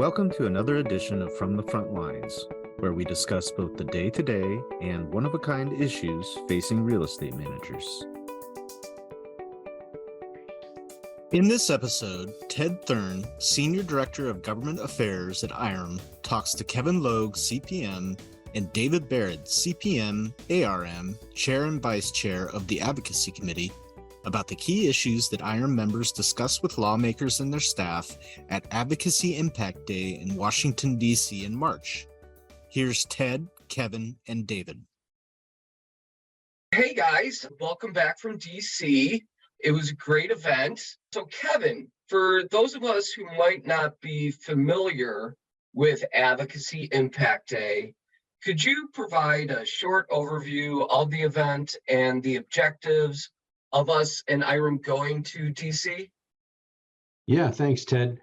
Welcome to another edition of From the Front Lines, where we discuss both the day-to-day and one-of-a-kind issues facing real estate managers. In this episode, Ted Thurn, Senior Director of Government Affairs at IREM, talks to Kevin Logue, CPM, and David Barrett, CPM, ARM, Chair and Vice Chair of the Advocacy Committee, about the key issues that IREM members discuss with lawmakers and their staff at Advocacy Impact Day in Washington, D.C. in March. Here's Ted, Kevin, and David. Hey guys, welcome back from D.C. It was a great event. So Kevin, for those of us who might not be familiar with Advocacy Impact Day, could you provide a short overview of the event and the objectives of us and IREM going to DC? Yeah, thanks, Ted.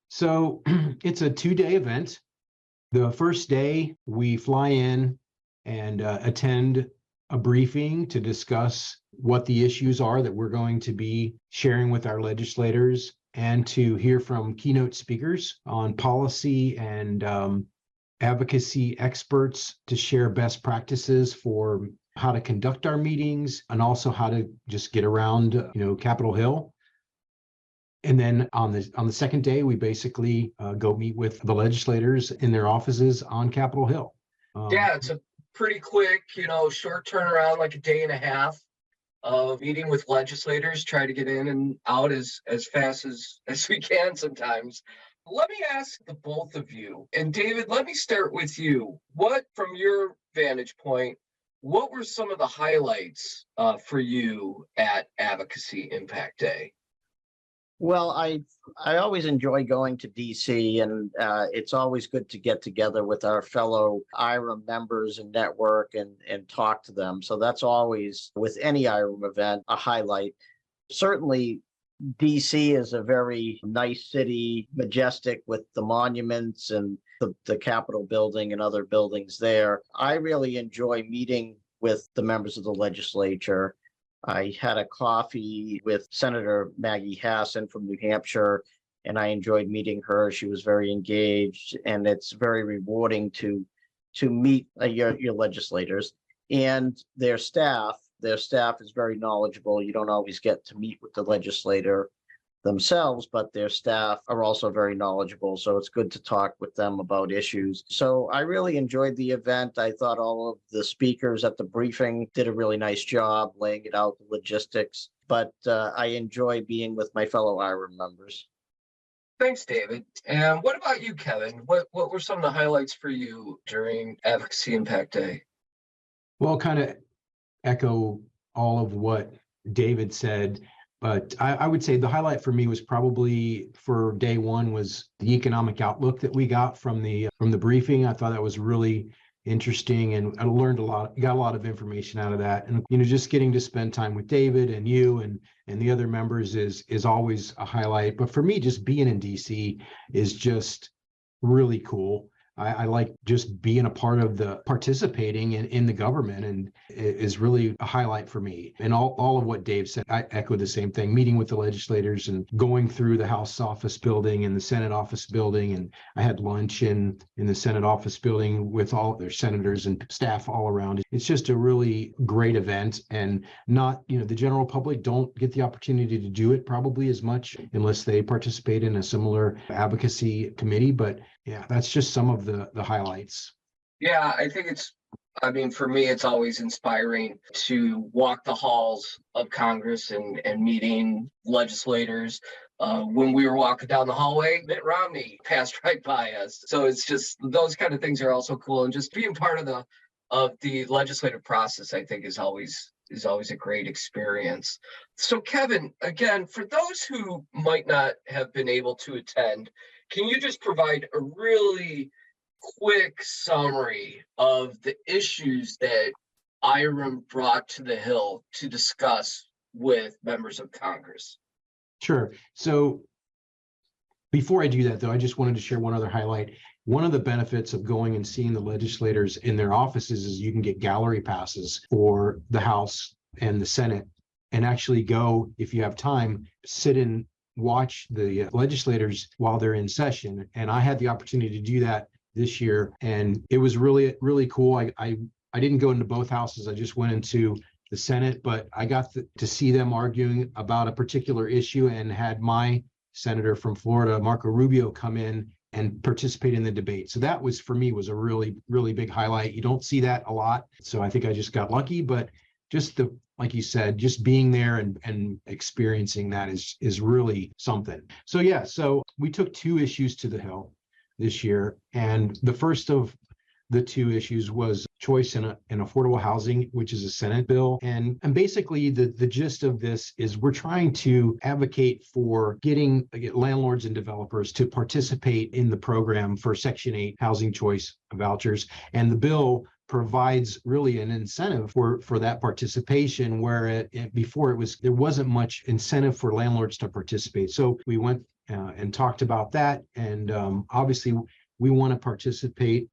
So it's a 2-day event. The first day, we fly in and attend a briefing to discuss what the issues are that we're going to be sharing with our legislators, and to hear from keynote speakers on policy and advocacy experts to share best practices for how to conduct our meetings and also how to just get around, Capitol Hill. And then on the second day, we basically go meet with the legislators in their offices on Capitol Hill. Yeah, it's a pretty quick, short turnaround, like a day and a half of meeting with legislators, try to get in and out as fast as we can sometimes. Let me ask the both of you, and David, let me start with you. What, from your vantage point, what were some of the highlights for you at Advocacy Impact Day? Well, I always enjoy going to DC, and it's always good to get together with our fellow IREM members and network and talk to them. So that's always, with any IREM event, a highlight. Certainly, DC is a very nice city, majestic with the monuments and the Capitol building and other buildings there. I really enjoy meeting with the members of the legislature. I had a coffee with Senator Maggie Hassan from New Hampshire, and I enjoyed meeting her. She was very engaged, and it's very rewarding to meet your legislators and their staff. Their staff is very knowledgeable. You don't always get to meet with the legislator themselves, but their staff are also very knowledgeable. So it's good to talk with them about issues. So I really enjoyed the event. I thought all of the speakers at the briefing did a really nice job laying it out, the logistics, but I enjoy being with my fellow IREM members. Thanks, David. And what about you, Kevin? What were some of the highlights for you during Advocacy Impact Day? Well, kind of echo all of what David said, but I would say the highlight for me was probably for day one was the economic outlook that we got from the briefing. I thought that was really interesting, and I learned a lot, got a lot of information out of that. And just getting to spend time with David and you and the other members is always a highlight. But for me, just being in DC is just really cool. I like just being a part of the participating in the government, and it is really a highlight for me. And all of what Dave said, I echo the same thing, meeting with the legislators and going through the House office building and the Senate office building. And I had lunch in the Senate office building with all their senators and staff all around. It's just a really great event, and not, the general public don't get the opportunity to do it probably as much unless they participate in a similar advocacy committee. But yeah, that's just some of the highlights. Yeah, I think for me, it's always inspiring to walk the halls of Congress and meeting legislators. When we were walking down the hallway, Mitt Romney passed right by us. So it's just, those kind of things are also cool. And just being part of the legislative process, I think, is always a great experience. So Kevin, again, for those who might not have been able to attend, can you just provide a really quick summary of the issues that IREM brought to the Hill to discuss with members of Congress? Sure. So before I do that, though, I just wanted to share one other highlight. One of the benefits of going and seeing the legislators in their offices is you can get gallery passes for the House and the Senate, and actually go, if you have time, sit in watch the legislators while they're in session. And I had the opportunity to do that this year. And it was really, really cool. I didn't go into both houses. I just went into the Senate, but I got to see them arguing about a particular issue and had my senator from Florida, Marco Rubio, come in and participate in the debate. So that was, for me, was a really, really big highlight. You don't see that a lot. So I think I just got lucky, but just like you said, just being there and experiencing that is really something. So yeah, so we took 2 issues to the Hill this year. And the first of the 2 issues was choice in affordable housing, which is a Senate bill. And basically the gist of this is we're trying to advocate for getting landlords and developers to participate in the program for Section 8 housing choice vouchers. And the bill provides really an incentive for that participation, where before there wasn't much incentive for landlords to participate. So we went and talked about that. And obviously we want to participate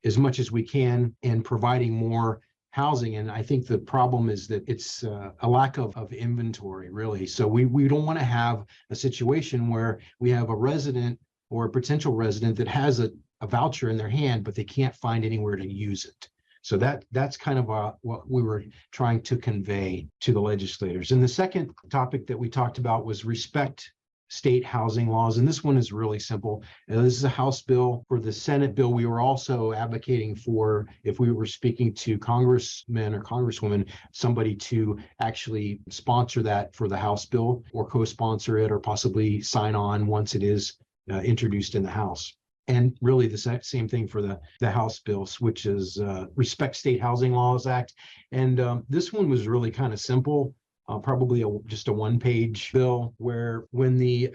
as much as we can in providing more housing. And I think the problem is that it's a lack of inventory, really. So we don't want to have a situation where we have a resident or a potential resident that has a voucher in their hand, but they can't find anywhere to use it. So that's kind of what we were trying to convey to the legislators. And the second topic that we talked about was respect state housing laws. And this one is really simple. This is a House bill. For the Senate bill, we were also advocating for, if we were speaking to congressmen or congresswomen, somebody to actually sponsor that for the House bill, or co-sponsor it, or possibly sign on once it is introduced in the House. And really the same thing for the House bills, which is Respect State Housing Laws Act. And this one was really kind of simple, probably just a 1-page bill, where when the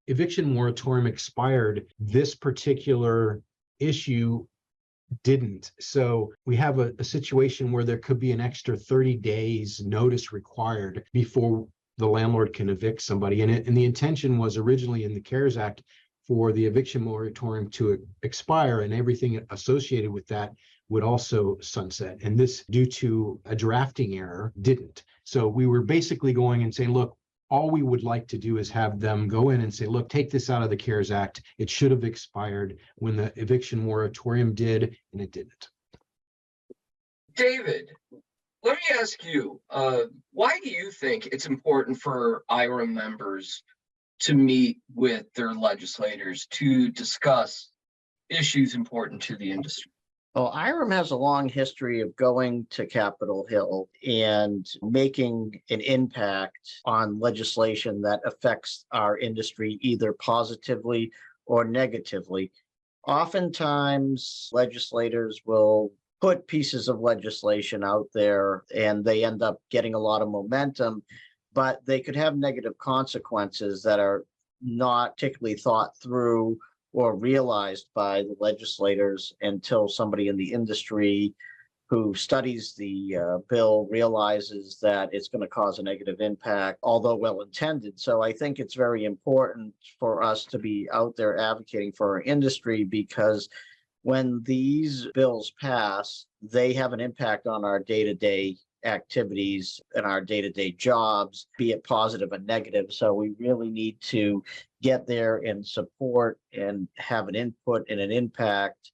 eviction moratorium expired, this particular issue didn't. So we have a situation where there could be an extra 30 days notice required before the landlord can evict somebody. And the intention was originally in the CARES Act for the eviction moratorium to expire, and everything associated with that would also sunset. And this, due to a drafting error, didn't. So we were basically going and saying, look, all we would like to do is have them go in and say, look, take this out of the CARES Act. It should have expired when the eviction moratorium did, and it didn't. David, let me ask you, why do you think it's important for IREM members to meet with their legislators to discuss issues important to the industry? Well, IREM has a long history of going to Capitol Hill and making an impact on legislation that affects our industry either positively or negatively. Oftentimes, legislators will put pieces of legislation out there and they end up getting a lot of momentum, but they could have negative consequences that are not particularly thought through or realized by the legislators until somebody in the industry who studies the bill realizes that it's going to cause a negative impact, although well-intended. So I think it's very important for us to be out there advocating for our industry, because when these bills pass, they have an impact on our day-to-day activities and our day-to-day jobs, be it positive or negative. So we really need to get there and support and have an input and an impact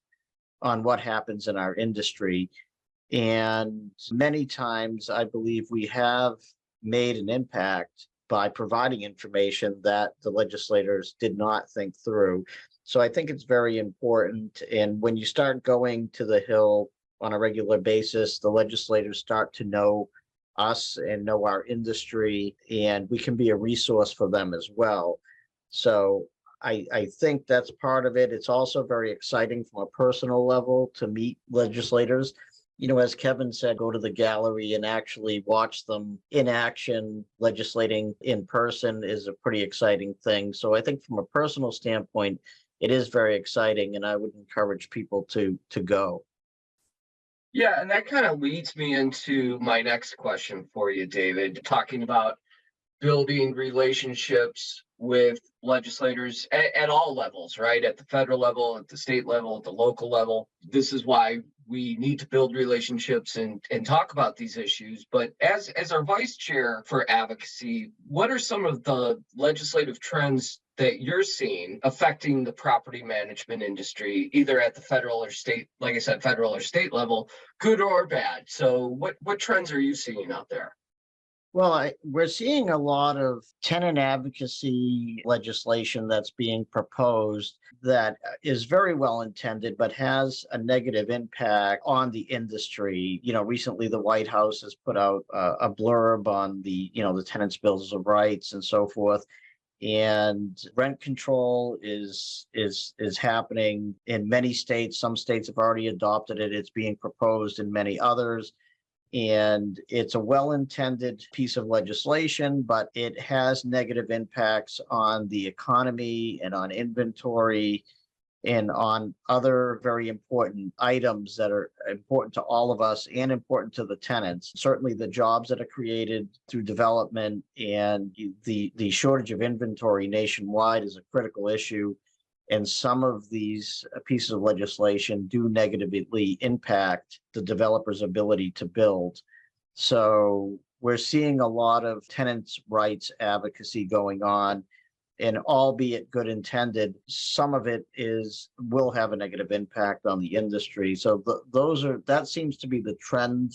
on what happens in our industry. And many times I believe we have made an impact by providing information that the legislators did not think through. So I think it's very important. And when you start going to the Hill on a regular basis, the legislators start to know us and know our industry, and we can be a resource for them as well. So I think that's part of it. It's also very exciting from a personal level to meet legislators. You know, as Kevin said, go to the gallery and actually watch them in action. Legislating in person is a pretty exciting thing. So I think from a personal standpoint, it is very exciting, and I would encourage people to go. Yeah, and that kind of leads me into my next question for you, David, talking about building relationships with legislators at all levels, right? At the federal level, at the state level, at the local level. This is why we need to build relationships and talk about these issues. But as our vice chair for advocacy, what are some of the legislative trends that you're seeing affecting the property management industry, either at the federal or state, like I said, federal or state level, good or bad? So what trends are you seeing out there? Well, we're seeing a lot of tenant advocacy legislation that's being proposed that is very well intended, but has a negative impact on the industry. Recently the White House has put out a blurb on the tenants' bills of rights and so forth. And rent control is happening in many states. Some states have already adopted it. It's being proposed in many others. And it's a well-intended piece of legislation, but it has negative impacts on the economy and on inventory and on other very important items that are important to all of us and important to the tenants. Certainly the jobs that are created through development and the shortage of inventory nationwide is a critical issue. And some of these pieces of legislation do negatively impact the developer's ability to build. So we're seeing a lot of tenants' rights advocacy going on, and albeit good intended, some of it will have a negative impact on the industry. So that seems to be the trend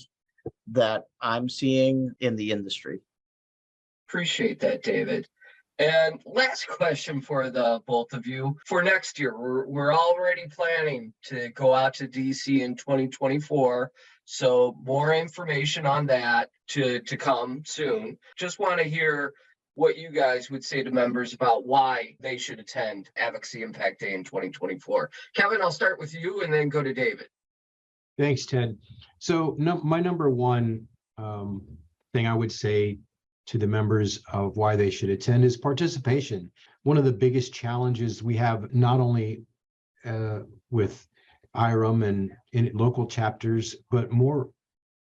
that I'm seeing in the industry. Appreciate that, David. And last question for the both of you. For next year, we're already planning to go out to DC in 2024. So more information on that to come soon. Just want to hear what you guys would say to members about why they should attend Advocacy Impact Day in 2024. Kevin, I'll start with you and then go to David. Thanks, Ted. So my number one thing I would say to the members of why they should attend is participation. One of the biggest challenges we have, not only with IREM and in local chapters, but more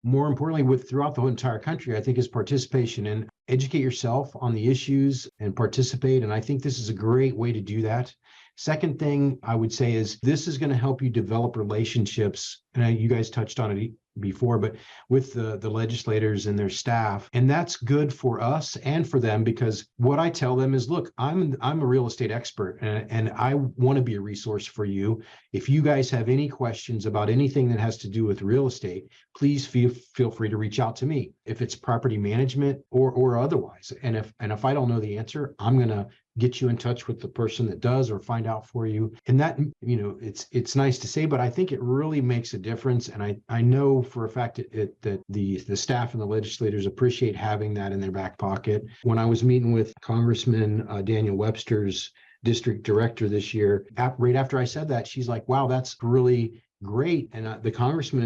importantly throughout the whole entire country, I think, is participation. And educate yourself on the issues and participate. And I think this is a great way to do that. Second thing I would say is this is going to help you develop relationships. And you guys touched on it before, but with the legislators and their staff. And that's good for us and for them, because what I tell them is, look, I'm a real estate expert and I want to be a resource for you. If you guys have any questions about anything that has to do with real estate, please feel free to reach out to me, if it's property management or otherwise. And if I don't know the answer, I'm going to get you in touch with the person that does, or find out for you. And that, it's nice to say, but I think it really makes a difference. And I know for a fact that the staff and the legislators appreciate having that in their back pocket. When I was meeting with Congressman Daniel Webster's district director this year, right after I said that, she's like, wow, that's really great. And the congressman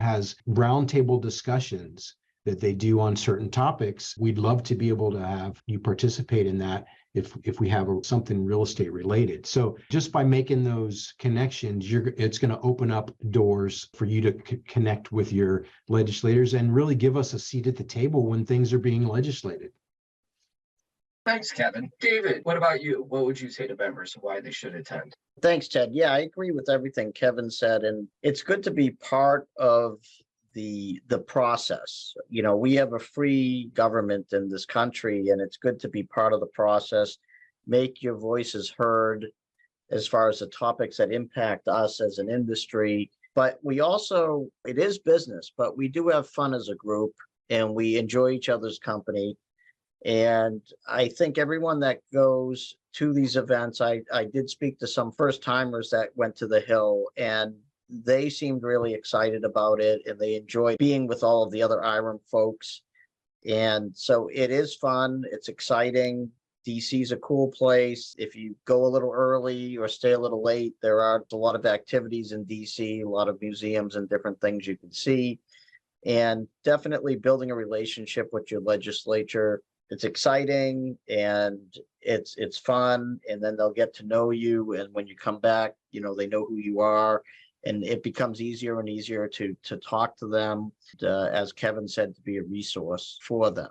has roundtable discussions that they do on certain topics. We'd love to be able to have you participate in that if we have something real estate related. So just by making those connections, it's going to open up doors for you to connect with your legislators and really give us a seat at the table when things are being legislated. Thanks, Kevin. David, what about you? What would you say to members of why they should attend? Thanks, Ted. Yeah, I agree with everything Kevin said, and it's good to be part of the process. We have a free government in this country, and it's good to be part of the process. Make your voices heard as far as the topics that impact us as an industry. But it is business, but we do have fun as a group, and we enjoy each other's company. And I think everyone that goes to these events, I did speak to some first timers that went to the Hill, and they seemed really excited about it, and they enjoy being with all of the other IREM folks. And so it is fun. It's exciting. DC is a cool place. If you go a little early or stay a little late, there are a lot of activities in DC, a lot of museums and different things you can see. And definitely building a relationship with your legislature. It's exciting and it's fun, and then they'll get to know you. And when you come back, they know who you are. And it becomes easier and easier to talk to them, as Kevin said, to be a resource for them.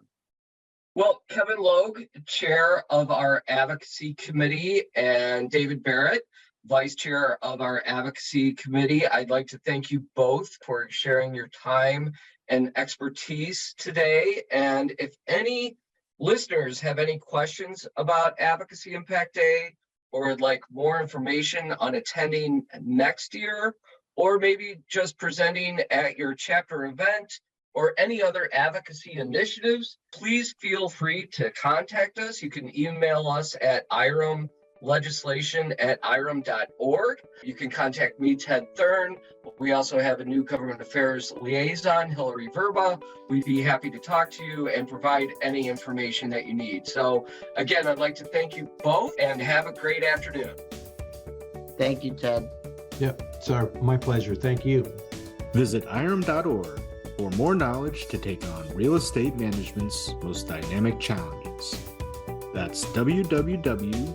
Well, Kevin Logue, Chair of our Advocacy Committee, and David Barrett, Vice Chair of our Advocacy Committee, I'd like to thank you both for sharing your time and expertise today. And if any listeners have any questions about Advocacy Impact Day, or would like more information on attending next year, or maybe just presenting at your chapter event, or any other advocacy initiatives, please feel free to contact us. You can email us at iremlegislation@irem.org. You can contact me, Ted Thurn. We also have a new government affairs liaison, Hillary Verba. We'd be happy to talk to you and provide any information that you need. So again, I'd like to thank you both and have a great afternoon. Thank you, Ted. Yep, it's my pleasure. Thank you. Visit irem.org for more knowledge to take on real estate management's most dynamic challenges. That's www.irem.org.